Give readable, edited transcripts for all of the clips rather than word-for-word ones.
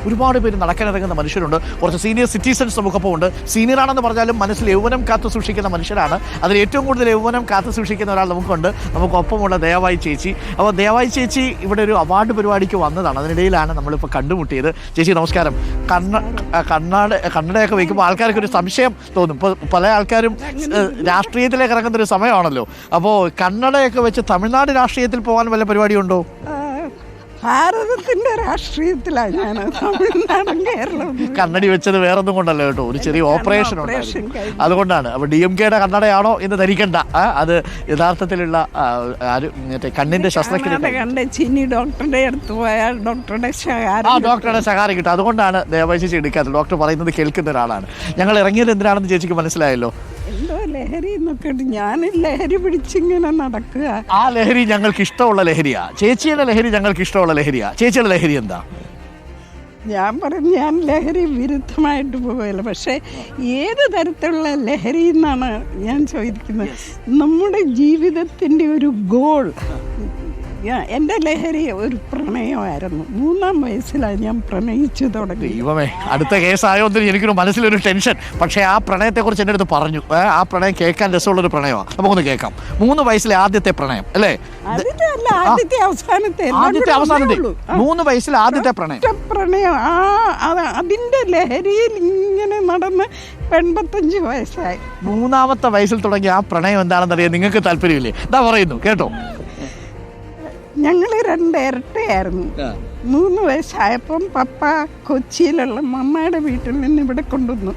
ഒരുപാട് പേര് നടക്കാനിറങ്ങുന്ന മനുഷ്യരുണ്ട്. കുറച്ച് സീനിയർ സിറ്റിസൺസ് നമുക്കൊപ്പം ഉണ്ട്. സീനിയറാണെന്ന് പറഞ്ഞാലും മനസ്സിൽ യൗവനം കാത്തു സൂക്ഷിക്കുന്ന മനുഷ്യരാണ്. അതിൽ ഏറ്റവും കൂടുതൽ യൗവനം കാത്തു സൂക്ഷിക്കുന്ന ഒരാൾ നമുക്കുണ്ട്. നമുക്കൊപ്പമുള്ള ദയവായി ചേച്ചി. അപ്പോൾ ദയവായി ചേച്ചി ഇവിടെ ഒരു അവാർഡ് പരിപാടിക്ക് വന്നതാണ്. അതിനിടയിലാണ് നമ്മളിപ്പോൾ കണ്ടുമുട്ടിയത്. ചേച്ചി നമസ്കാരം. കണ്ണടയൊക്കെ വയ്ക്കുമ്പോൾ ആൾക്കാർക്ക് ഒരു സംശയം തോന്നും. ഇപ്പോൾ പല ആൾക്കാരും രാഷ്ട്രീയത്തിലേക്ക് ഇറങ്ങുന്ന ഒരു സമയമാണല്ലോ. അപ്പോൾ കണ്ണടയൊക്കെ വെച്ച് തമിഴ്നാട് രാഷ്ട്രീയത്തിൽ പോകാൻ വല്ല പരിപാടിയുണ്ടോ? ഭാരതത്തിന്റെ രാഷ്ട്രീയത്തിലാണ് ഞാൻ. തമിഴ്നാടും കേരളവും കണ്ണടി വെച്ചത് വേറൊന്നും കൊണ്ടല്ലോ കേട്ടോ, ഒരു ചെറിയ ഓപ്പറേഷൻ അതുകൊണ്ടാണ്. അപ്പോൾ DMKയുടെ കണ്ണടയാണോ എന്ന് ധരിക്കണ്ട. അത് യഥാർത്ഥത്തിലുള്ള മറ്റേ കണ്ണിന്റെ ശസ്ത്രക്രിയ കണ്ട് ചിനി ഡോക്ടറുടെ അടുത്ത് പോയാൽ ഡോക്ടറുടെ ശകാരം കിട്ടും. അതുകൊണ്ടാണ് ദയവായി ചേച്ചി എടുക്കാത്തത്. ഡോക്ടർ പറയുന്നത് കേൾക്കുന്ന ഒരാളാണ്. ഞങ്ങൾ ഇറങ്ങിയത് എന്തിനാണെന്ന് ചേച്ചിക്ക് മനസ്സിലായല്ലോ. എന്തോ ലഹരി എന്നൊക്കെ ഞാൻ ലഹരി പിടിച്ചിങ്ങനെ നടക്കുക. ആ ലഹരി ഞങ്ങൾക്ക് ഇഷ്ടമുള്ള ലഹരിയാ. ചേച്ചിയുടെ ലഹരി ഞങ്ങൾക്ക് ഇഷ്ടമുള്ള ലഹരിയാ. ചേച്ചിയുടെ ലഹരി എന്താ? ഞാൻ പറഞ്ഞു ഞാൻ ലഹരി വിരുദ്ധമായിട്ട് പോവുകയല്ല. പക്ഷേ ഏത് തരത്തിലുള്ള ലഹരി എന്നാണ് ഞാൻ ചോദിക്കുന്നത്. നമ്മുടെ ജീവിതത്തിൻ്റെ ഒരു ഗോൾ. എൻ്റെ ലഹരി ഒരു പ്രണയമായിരുന്നു. 3-ാം വയസ്സിലാണ് ഞാൻ പ്രണയിച്ചു തുടങ്ങി. ദൈവമേ, അടുത്ത കേസായോ എന്ന് എനിക്കൊരു മനസ്സിലൊരു ടെൻഷൻ. പക്ഷേ ആ പ്രണയത്തെക്കുറിച്ച് എൻ്റെ അടുത്ത് പറഞ്ഞു. ആ പ്രണയം കേൾക്കാൻ രസമുള്ളൊരു പ്രണയമാണ്. നമുക്കൊന്ന് കേൾക്കാം. 3 വയസ്സിലെ ആദ്യത്തെ പ്രണയം അല്ലേ? ആദ്യത്തെ അവസാനത്തെ 3 വയസ്സിലെ ആദ്യത്തെ പ്രണയം. അതിൻ്റെ ലഹരിയിൽ ഇങ്ങനെ നടന്ന് 85 വയസ്സായി. 3-ാമത്തെ വയസ്സിൽ തുടങ്ങിയ ആ പ്രണയം എന്താണെന്നറിയാൻ നിങ്ങൾക്ക് താല്പര്യമില്ലേ? എന്താ പറയുന്നു കേട്ടോ. ഞങ്ങൾ 2 ഇരട്ടയായിരുന്നു. 3 വയസ്സായപ്പം പപ്പ കൊച്ചിയിലുള്ള മമ്മയുടെ വീട്ടിൽ നിന്ന് ഇവിടെ കൊണ്ടുവന്നു.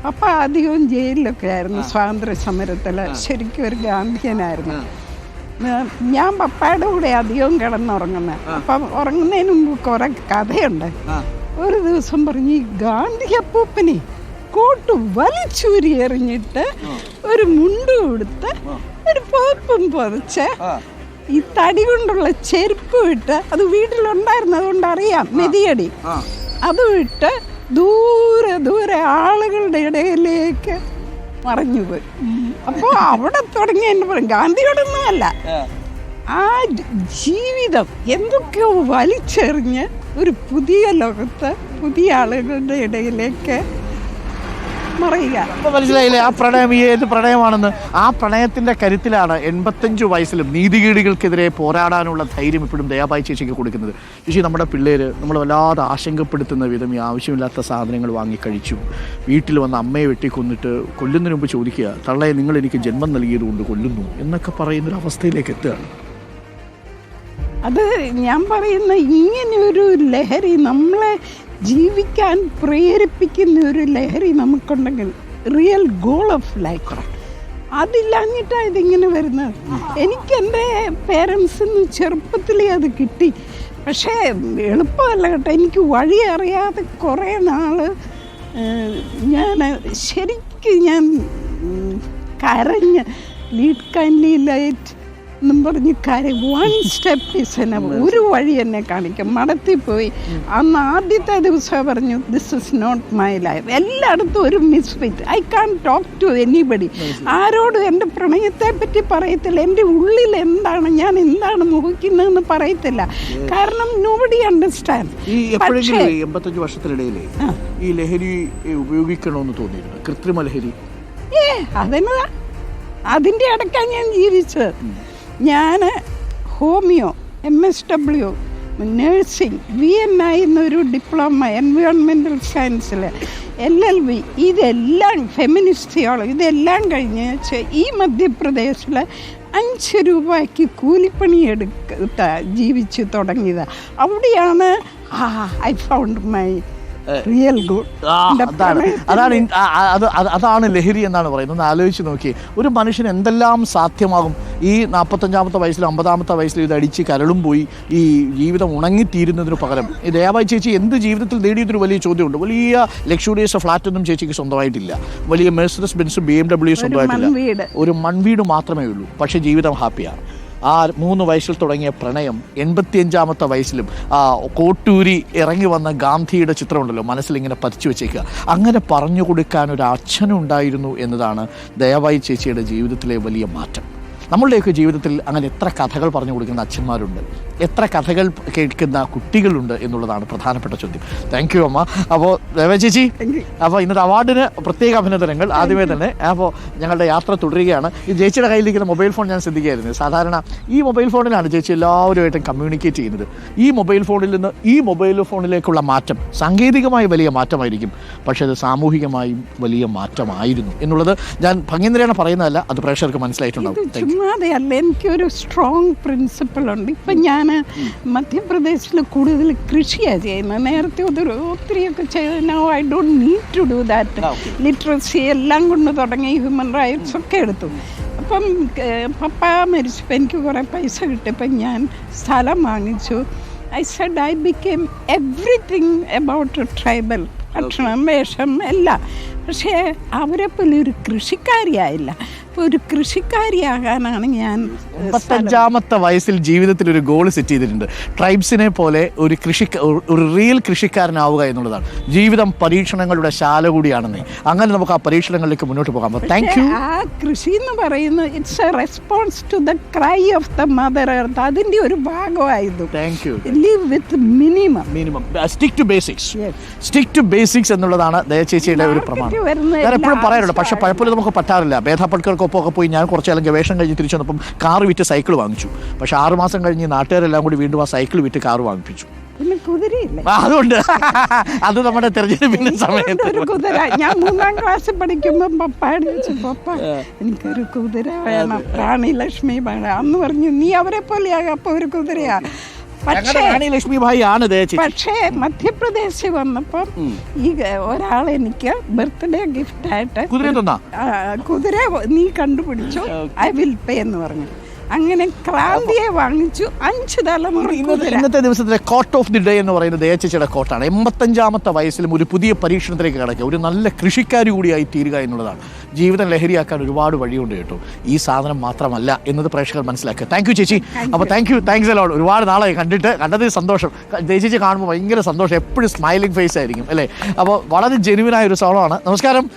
പപ്പ അധികവും ജയിലിലൊക്കെ ആയിരുന്നു. സ്വാതന്ത്ര്യ സമരത്തിൽ ശരിക്കും ഒരു ഗാന്ധിയനായിരുന്നു. ഞാൻ പപ്പയുടെ കൂടെ അധികവും കിടന്നുറങ്ങുന്നത്. അപ്പം ഉറങ്ങുന്നതിന് മുമ്പ് കുറെ കഥയുണ്ട്. ഒരു ദിവസം പറഞ്ഞു ഈ ഗാന്ധി അപ്പൂപ്പനെ കോട്ട് വലിച്ചൂരി എറിഞ്ഞിട്ട് ഒരു മുണ്ട് കൊടുത്ത് ഒരു പോപ്പും പൊതിച്ച് ഈ തടി കൊണ്ടുള്ള ചെരുപ്പ് വിട്ട്, അത് വീട്ടിലുണ്ടായിരുന്നു അതുകൊണ്ട് അറിയാം, മെതിയടി, അത് വിട്ട് ദൂരെ ദൂരെ ആളുകളുടെ ഇടയിലേക്ക് മറഞ്ഞുപോയി. അപ്പോൾ അവിടെ തുടങ്ങി എന്നെ പറയും ഗാന്ധിയോടൊന്നുമല്ല, ആ ജീവിതം എന്തൊക്കെയോ വലിച്ചെറിഞ്ഞ് ഒരു പുതിയ ലോകത്ത് പുതിയ ആളുകളുടെ ഇടയിലേക്ക് മറയുക. മനസ്സിലായില്ലേ ആ പ്രണയം ഏത് പ്രണയമാണെന്ന്? ആ പ്രണയത്തിന്റെ കരുത്തിലാണ് 85 വയസ്സിലും നീതികേടുകൾക്കെതിരെ പോരാടാനുള്ള ധൈര്യം ഇപ്പോഴും ദയാബായി ചേച്ചിക്ക് കൊടുക്കുന്നത്. ചേച്ചി, നമ്മുടെ പിള്ളേര് നമ്മൾ വല്ലാതെ ആശങ്കപ്പെടുത്തുന്ന വിധം ഈ ആവശ്യമില്ലാത്ത സാധനങ്ങൾ വാങ്ങിക്കഴിച്ചു, വീട്ടിൽ വന്ന് അമ്മയെ വെട്ടിക്കൊന്നിട്ട് കൊല്ലുന്നതിന് മുമ്പ് ചോദിക്കുക തള്ളയെ നിങ്ങൾ എനിക്ക് ജന്മം നൽകിയതുകൊണ്ട് കൊല്ലുന്നു എന്നൊക്കെ പറയുന്നൊരവസ്ഥയിലേക്ക് എത്തുകയാണ്. അത് ഞാൻ പറയുന്ന ഇങ്ങനെയൊരു ലഹരി, നമ്മളെ ജീവിക്കാൻ പ്രേരിപ്പിക്കുന്ന ഒരു ലഹരി നമുക്കുണ്ടെങ്കിൽ, റിയൽ ഗോൾ ഓഫ് ലൈഫ്, അതില്ലാഞ്ഞിട്ടാണ് ഇതിങ്ങനെ വരുന്നത്. എനിക്ക് എൻ്റെ പേരൻസിൽ നിന്ന് ചെറുപ്പത്തിലേ അത് കിട്ടി. പക്ഷേ എളുപ്പമല്ല കേട്ടോ. എനിക്ക് വഴി അറിയാതെ കുറേ നാൾ ഞാൻ ശരിക്കും കരഞ്ഞ് ലീഡ് കൈൻഡ്ലി ലൈറ്റ് എന്നും പറഞ്ഞ് കാര്യം 1 സ്റ്റെപ്പ് ഈസ് എനഫ്. ഒരു വഴി എന്നെ കാണിക്കും. മടത്തിൽ പോയി അന്ന് ആദ്യത്തെ ദിവസം പറഞ്ഞു this is not my life. എല്ലായിടത്തും ഒരു misfit. I can talk to anybody. ആരോടും എൻ്റെ പ്രണയത്തെ പറ്റി പറയത്തില്ല. എൻ്റെ ഉള്ളിൽ എന്താണ്, ഞാൻ എന്താണ് മോഹിക്കുന്നതെന്ന് പറയത്തില്ല. കാരണം നോബഡി അണ്ടർസ്റ്റാൻഡ്. ഈ എപ്പോഴെങ്കിലും 85 വർഷത്തിനിടയിൽ ഈ ലഹരി ഉപയോഗിക്കണമെന്ന് തോന്നിയിരുന്നു, കൃത്രിമ ലഹരി? അതിൻ്റെ ഇടയ്ക്കാണ് ഞാൻ ജീവിച്ചത്. ഞാൻ ഹോമിയോ, MSW, നഴ്സിംഗ്, VNI എന്നൊരു ഡിപ്ലോമ എൻവയോൺമെൻറ്റൽ സയൻസിൽ, LLB, ഇതെല്ലാം ഫെമിനിസ്റ്റ് തിയോളജി, ഇതെല്ലാം കഴിഞ്ഞ് ഈ മധ്യപ്രദേശിൽ 5 രൂപയ്ക്ക് കൂലിപ്പണി ജീവിച്ച് തുടങ്ങിയത്. അവിടെയാണ് I found my real good. അതാണ് ലഹരി എന്നാണ് പറയുന്നത്. ഒന്ന് ആലോചിച്ച് നോക്കി, ഒരു മനുഷ്യന് എന്തെല്ലാം സാധ്യമാകും. ഈ 45-ാമത്തെ വയസ്സിലും 50-ാമത്തെ വയസ്സിലും ഇത് അടിച്ച് കരളും പോയി ഈ ജീവിതം ഉണങ്ങിത്തീരുന്നതിന് പകരം ഈ ദയാബായി ചേച്ചി എന്ത് ജീവിതത്തിൽ നേടിയതൊരു വലിയ ചോദ്യമുണ്ട്. വലിയ ലക്ഷൂറിയസ് ഫ്ലാറ്റൊന്നും ചേച്ചിക്ക് സ്വന്തമായിട്ടില്ല, വലിയ മെഴ്സിഡസ് ബെൻസും BMW സ്വന്തമായിട്ടില്ല, ഒരു മൺവീട് മാത്രമേ ഉള്ളൂ. പക്ഷേ ജീവിതം ഹാപ്പിയാണ്. ആ 3 വയസ്സിൽ തുടങ്ങിയ പ്രണയം 85-ാമത്തെ വയസ്സിലും കോട്ടൂരി ഇറങ്ങി വന്ന ഗാന്ധിയുടെ ചിത്രമുണ്ടല്ലോ മനസ്സിലിങ്ങനെ പതിച്ചു വെച്ചേക്കുക. അങ്ങനെ പറഞ്ഞു കൊടുക്കാൻ ഒരു അച്ഛനുണ്ടായിരുന്നു എന്നതാണ് ദയാബായി ചേച്ചിയുടെ ജീവിതത്തിലെ വലിയ മാറ്റം. നമ്മളുടെയൊക്കെ ജീവിതത്തിൽ അങ്ങനെ എത്ര കഥകൾ പറഞ്ഞു കൊടുക്കുന്ന അച്ഛന്മാരുണ്ട്, എത്ര കഥകൾ കേൾക്കുന്ന കുട്ടികളുണ്ട് എന്നുള്ളതാണ് പ്രധാനപ്പെട്ട ചോദ്യം. താങ്ക് യു അമ്മ. അപ്പോൾ ദേവ ചേച്ചി, അപ്പോൾ ഇന്നത്തെ അവാർഡിന് പ്രത്യേക അഭിനന്ദനങ്ങൾ ആദ്യമേ തന്നെ. അപ്പോൾ ഞങ്ങളുടെ യാത്ര തുടരുകയാണ്. ഈ ചേച്ചിയുടെ കയ്യിലിരിക്കുന്ന മൊബൈൽ ഫോൺ ഞാൻ ശ്രദ്ധിക്കുകയായിരുന്നു. സാധാരണ ഈ മൊബൈൽ ഫോണിലാണ് ചേച്ചി എല്ലാവരുമായിട്ടും കമ്മ്യൂണിക്കേറ്റ് ചെയ്യുന്നത്. ഈ മൊബൈൽ ഫോണിൽ നിന്ന് ഈ മൊബൈൽ ഫോണിലേക്കുള്ള മാറ്റം സാങ്കേതികമായി വലിയ മാറ്റമായിരിക്കും, പക്ഷേ അത് സാമൂഹികമായും വലിയ മാറ്റമായിരുന്നു എന്നുള്ളത് ഞാൻ ഭംഗിന്ദ്രയാണ് പറയുന്നതല്ല, അത് പ്രേക്ഷകർക്ക് മനസ്സിലായിട്ടുണ്ടാവും. ചുമ്മാതെ അല്ല, എനിക്കൊരു സ്ട്രോങ് പ്രിൻസിപ്പിൾ ഉണ്ട്. ഇപ്പം ഞാൻ മധ്യപ്രദേശിൽ കൂടുതൽ കൃഷിയാണ് ചെയ്യുന്നത്. നേരത്തെ ഒത്തിരിയൊക്കെ ചെയ്ത് now I don't need to do that. Literacy എല്ലാം കൊണ്ട് തുടങ്ങി ഹ്യൂമൻ റൈറ്റ്സ് ഒക്കെ എടുത്തു. അപ്പം പപ്പ മരിച്ചപ്പോൾ എനിക്ക് കുറേ പൈസ കിട്ടിയപ്പം ഞാൻ സ്ഥലം വാങ്ങിച്ചു. I said I became everything about tribal, ഭക്ഷണം, വേഷം എല്ലാം. പക്ഷേ അവരെപ്പോലെ ഒരു കൃഷിക്കാരിയായില്ല. അപ്പോൾ ഒരു കൃഷിക്കാരിയാകാനാണ് ഞാൻ 55ാമത്തെ വയസ്സിൽ ജീവിതത്തിൽ ഒരു ഗോൾ സെറ്റ് ചെയ്തിട്ടുണ്ട്. ട്രൈബ്സിനെ പോലെ ഒരു റിയൽ കൃഷിക്കാരനാവുക എന്നുള്ളതാണ്. ജീവിതം പരീക്ഷണങ്ങളുടെ ശാല കൂടിയാണെന്നേ. അങ്ങനെ നമുക്ക് ആ പരീക്ഷണങ്ങളിലേക്ക് മുന്നോട്ട് പോകാം. അപ്പോൾ താങ്ക് യു. ആ കൃഷി എന്ന് പറയുന്നത് it's a response to the cry of the mother earth. അതിൻ്റെ ഒരു ഭാഗമായിരുന്നു. Thank you. Live with minimum. Stick to basics എന്നുള്ളതാണ് ദയചേച്ചിയുടെ ഒരു പ്രമാണം. ഞാൻ എപ്പോഴും പറയാറുണ്ട്, പക്ഷെ പലപ്പോഴും നമുക്ക് പറ്റാറില്ല. ഭേദാപ്പൾക്കർക്കൊപ്പം ഒക്കെ പോയി ഞാൻ കുറച്ച് കാലം ഗവേഷണം കഴിഞ്ഞ് തിരിച്ചു വന്നപ്പം കാർ വിറ്റ് സൈക്കിൾ വാങ്ങിച്ചു. പക്ഷെ 6 മാസം കഴിഞ്ഞ് നാട്ടുകാരെല്ലാം കൂടി വീണ്ടും ആ സൈക്കിൾ വിറ്റ് കാർ വാങ്ങിപ്പിച്ചു. പിന്നെ കുതിരയില്ല. അതുകൊണ്ട് അത് നമ്മുടെ തെരഞ്ഞെടുപ്പിന്റെ സമയത്ത് ഒരു കുതിര. ഞാൻ 3ാം ക്ലാസ്സിൽ പഠിക്കുമ്പോൾ പപ്പാട് ചോദിച്ചു, പപ്പ എനിക്കൊരു കുതിര വേണം, റാണി ലക്ഷ്മി വേണം. അന്ന് പറഞ്ഞു, നീ അവരെ പോലെയാകും, അപ്പോൾ ഒരു കുതിരയാ. ലക്ഷ്മിഭായി ആണ്. പക്ഷേ മധ്യപ്രദേശിൽ വന്നപ്പം ഈ ഒരാൾ എനിക്ക് ബർത്ത്ഡേ ഗിഫ്റ്റ് ആയിട്ട് കുതിര നീ കണ്ടുപിടിച്ചു, ഐ വിൽ പേ എന്ന് പറഞ്ഞു. അങ്ങനെ ക്രാന്തിയെ വാങ്ങിച്ചു. 5 തലമുറ. ഇന്നത്തെ ദിവസത്തിലെ കോട്ട് ഓഫ് ദി ഡേ എന്ന് പറയുന്നത് ദയച്ചേച്ചിയുടെ കോട്ടാണ്. 85ാമത്തെ വയസ്സിലും ഒരു പുതിയ പരീക്ഷണത്തിലേക്ക് കടക്കുക, ഒരു നല്ല കൃഷിക്കാരി കൂടിയായി തീരുക എന്നുള്ളതാണ്. ജീവിതം ലഹരിയാക്കാൻ ഒരുപാട് വഴിയുണ്ട് കേട്ടോ. ഈ സാധനം മാത്രമല്ല എന്നത് പ്രേക്ഷകർ മനസ്സിലാക്കുക. താങ്ക് യു ചേച്ചി. അപ്പോൾ താങ്ക്സ് എല്ലാം. ഒരുപാട് നാളായി കണ്ടതിൽ സന്തോഷം. ചേച്ചി കാണുമ്പോൾ ഭയങ്കര സന്തോഷം. എപ്പോഴും സ്മൈലിംഗ് ഫേസ് ആയിരിക്കും അല്ലേ. അപ്പോൾ വളരെ ജെന്യുവനായ ഒരു സോളമാണ്. നമസ്കാരം.